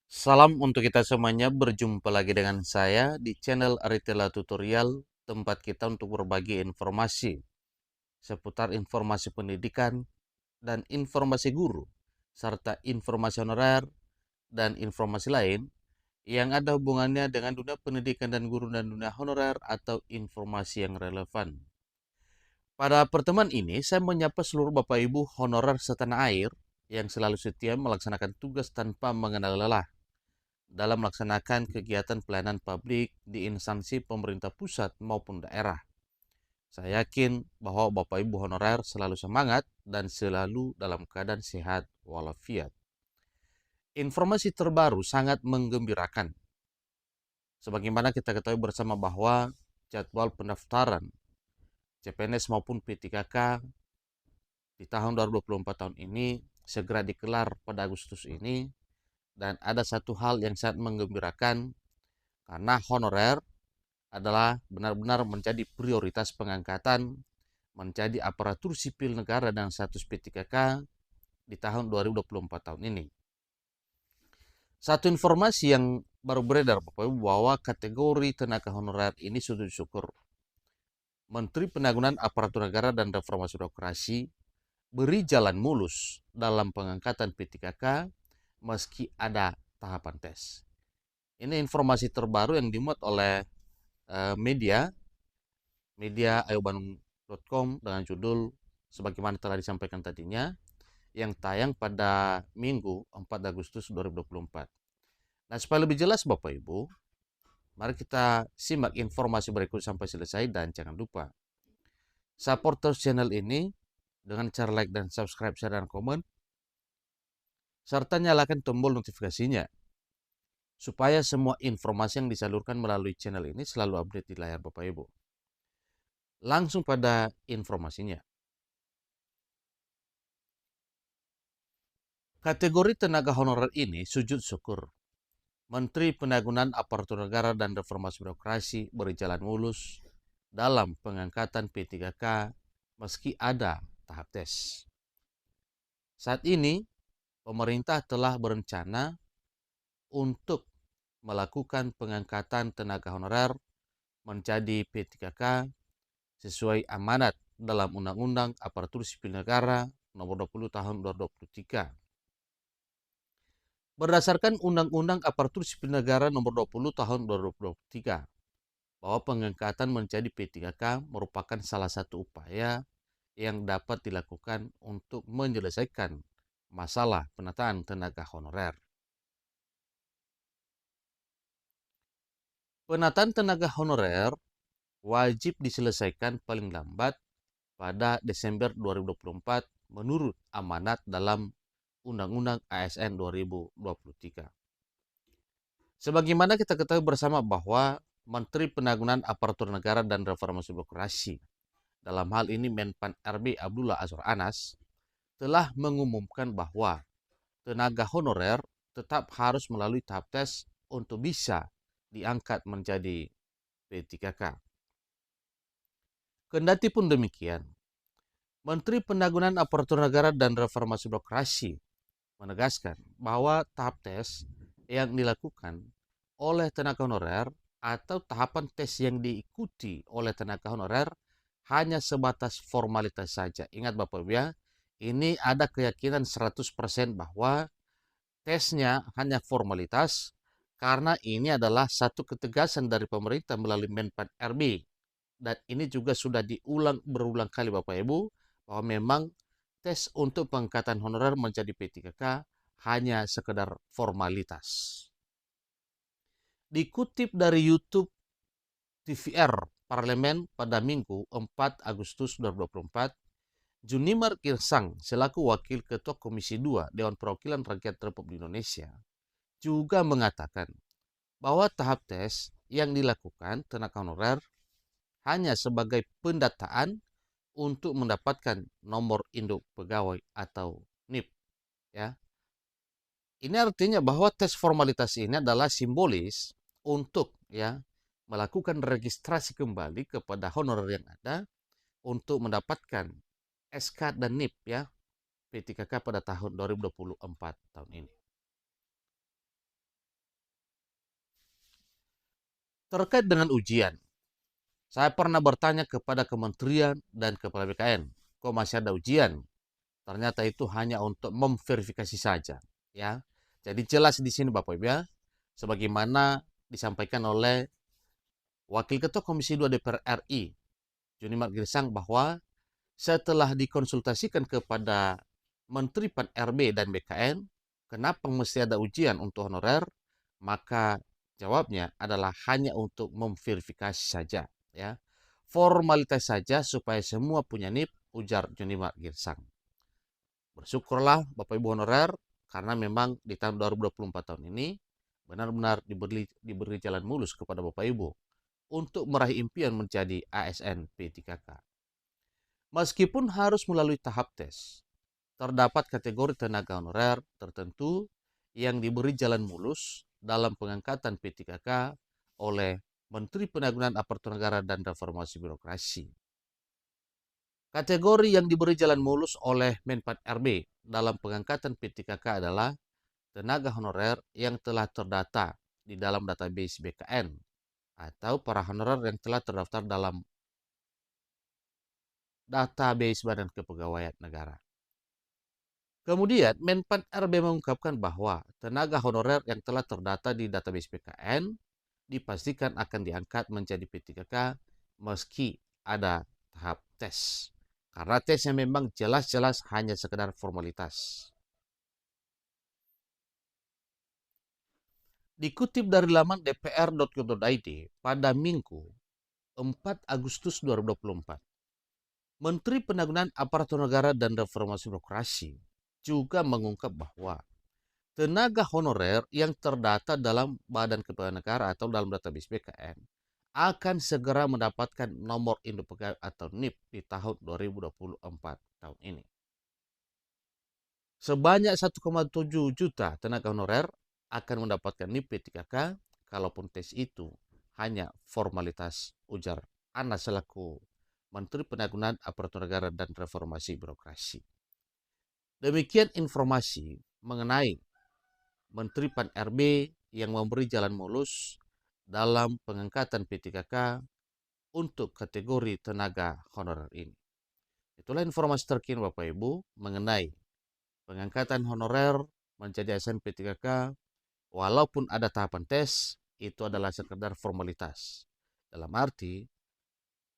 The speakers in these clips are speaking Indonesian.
Salam untuk kita semuanya, berjumpa lagi dengan saya di channel Aritela Tutorial, tempat kita untuk berbagi informasi seputar informasi pendidikan dan informasi guru, serta informasi honorer dan informasi lain yang ada hubungannya dengan dunia pendidikan dan guru dan dunia honorer atau informasi yang relevan. Pada pertemuan ini, saya menyapa seluruh Bapak Ibu honorer setanah air yang selalu setia melaksanakan tugas tanpa mengenal lelah dalam melaksanakan kegiatan pelayanan publik di instansi pemerintah pusat maupun daerah. Saya yakin bahwa Bapak Ibu honorer selalu semangat dan selalu dalam keadaan sehat walafiat. Informasi terbaru sangat menggembirakan. Sebagaimana kita ketahui bersama bahwa jadwal pendaftaran CPNS maupun P3K di tahun 2024 tahun ini segera dikelar pada Agustus ini, dan ada satu hal yang sangat menggembirakan karena honorer adalah benar-benar menjadi prioritas pengangkatan menjadi aparatur sipil negara dan status P3K di tahun 2024 tahun ini. Satu informasi yang baru beredar Bapak Ibu bahwa kategori tenaga honorer ini sudah disyukur Menteri Penanggulangan Aparatur Negara dan Reformasi Birokrasi beri jalan mulus dalam pengangkatan P3K meski ada tahapan tes. Ini informasi terbaru yang dimuat oleh media ayobandung.com dengan judul sebagaimana telah disampaikan tadinya yang tayang pada Minggu 4 Agustus 2024. Nah, supaya lebih jelas Bapak Ibu, mari kita simak informasi berikut sampai selesai dan jangan lupa support terus channel ini dengan cara like dan subscribe, share dan komen, serta nyalakan tombol notifikasinya supaya semua informasi yang disalurkan melalui channel ini selalu update di layar Bapak Ibu. Langsung pada informasinya. Kategori tenaga honorer ini sujud syukur. Menteri Penanggulangan Aparatur Negara dan Reformasi Birokrasi berjalan mulus dalam pengangkatan P3K meski ada tahap tes. Saat ini, pemerintah telah berencana untuk melakukan pengangkatan tenaga honorer menjadi P3K sesuai amanat dalam Undang-Undang Aparatur Sipil Negara Nomor 20 Tahun 2023. Berdasarkan Undang-Undang Aparatur Sipil Negara Nomor 20 Tahun 2023, bahwa pengangkatan menjadi P3K merupakan salah satu upaya yang dapat dilakukan untuk menyelesaikan masalah penataan tenaga honorer. Penataan tenaga honorer wajib diselesaikan paling lambat pada Desember 2024 menurut amanat dalam Undang-Undang ASN 2023. Sebagaimana kita ketahui bersama bahwa Menteri Penanggulangan Aparatur Negara dan Reformasi Birokrasi, dalam hal ini Menpan RB Abdullah Azwar Anas, telah mengumumkan bahwa tenaga honorer tetap harus melalui tahap tes untuk bisa diangkat menjadi P3K. Kendati pun demikian, Menteri Penanggulangan Aparatur Negara dan Reformasi Birokrasi menegaskan bahwa tahap tes yang dilakukan oleh tenaga honorer atau tahapan tes yang diikuti oleh tenaga honorer hanya sebatas formalitas saja. Ingat Bapak Ibu ya, ini ada keyakinan 100% bahwa tesnya hanya formalitas karena ini adalah satu ketegasan dari pemerintah melalui Menpan RB. Dan ini juga sudah diulang berulang kali Bapak Ibu bahwa memang tes untuk pengangkatan honorer menjadi P3K hanya sekedar formalitas. Dikutip dari YouTube TVR Parlemen pada Minggu 4 Agustus 2024, Junimar Girsang selaku Wakil Ketua Komisi 2 Dewan Perwakilan Rakyat Republik Indonesia juga mengatakan bahwa tahap tes yang dilakukan tenaga honorer hanya sebagai pendataan untuk mendapatkan nomor induk pegawai atau NIP, ya. Ini artinya bahwa tes formalitas ini adalah simbolis untuk melakukan registrasi kembali kepada honorer yang ada untuk mendapatkan SK dan NIP P3K pada tahun 2024 tahun ini. Terkait dengan ujian, saya pernah bertanya kepada kementerian dan kepala BKN, kok masih ada ujian? Ternyata itu hanya untuk memverifikasi saja, ya. Jadi jelas di sini Bapak Ibu ya, sebagaimana disampaikan oleh Wakil Ketua Komisi 2 DPR RI, Juni Mart Girsang, bahwa setelah dikonsultasikan kepada Menteri Pan RB dan BKN, kenapa mesti ada ujian untuk honorer? Maka jawabnya adalah hanya untuk memverifikasi saja, ya. Formalitas saja supaya semua punya NIP, ujar Juni Mart Girsang. Bersyukurlah Bapak Ibu honorer, karena memang di tahun 2024 tahun ini benar-benar diberi jalan mulus kepada Bapak Ibu untuk meraih impian menjadi ASN P3K. Meskipun harus melalui tahap tes, terdapat kategori tenaga honorer tertentu yang diberi jalan mulus dalam pengangkatan P3K oleh Menteri Penanggulangan Aparatur Negara dan Reformasi Birokrasi. Kategori yang diberi jalan mulus oleh Menpan RB dalam pengangkatan P3K adalah tenaga honorer yang telah terdata di dalam database BKN atau para honorer yang telah terdaftar dalam database Badan Kepegawaian Negara. Kemudian, Menpan RB mengungkapkan bahwa tenaga honorer yang telah terdata di database BKN dipastikan akan diangkat menjadi P3K meski ada tahap tes. Karena tesnya memang jelas-jelas hanya sekedar formalitas. Dikutip dari laman dpr.go.id pada Minggu 4 Agustus 2024, Menteri Penanggulangan Aparatur Negara dan Reformasi Birokrasi juga mengungkap bahwa tenaga honorer yang terdata dalam Badan Kepegawaian Negara atau dalam database BKN akan segera mendapatkan nomor induk pegawai atau NIP di tahun 2024 tahun ini. Sebanyak 1,7 juta tenaga honorer akan mendapatkan NIP P3K, kalaupun tes itu hanya formalitas, ujar Ana selaku Menteri Penanggulangan Aparatur Negara dan Reformasi Birokrasi. Demikian informasi mengenai Menteri Pan RB yang memberi jalan mulus dalam pengangkatan P3K untuk kategori tenaga honorer ini. Itulah informasi terkini Bapak Ibu mengenai pengangkatan honorer menjadi ASN P3K. Walaupun ada tahapan tes, itu adalah sekedar formalitas. Dalam arti,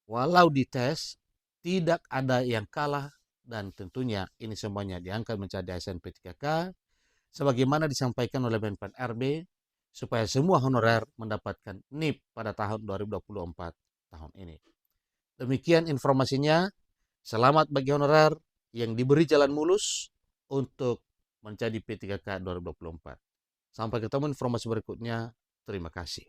walau dites, tidak ada yang kalah dan tentunya ini semuanya diangkat menjadi ASN P3K sebagaimana disampaikan oleh Menpan RB supaya semua honorer mendapatkan NIP pada tahun 2024 tahun ini. Demikian informasinya. Selamat bagi honorer yang diberi jalan mulus untuk menjadi P3K 2024. Sampai ketemu informasi berikutnya. Terima kasih.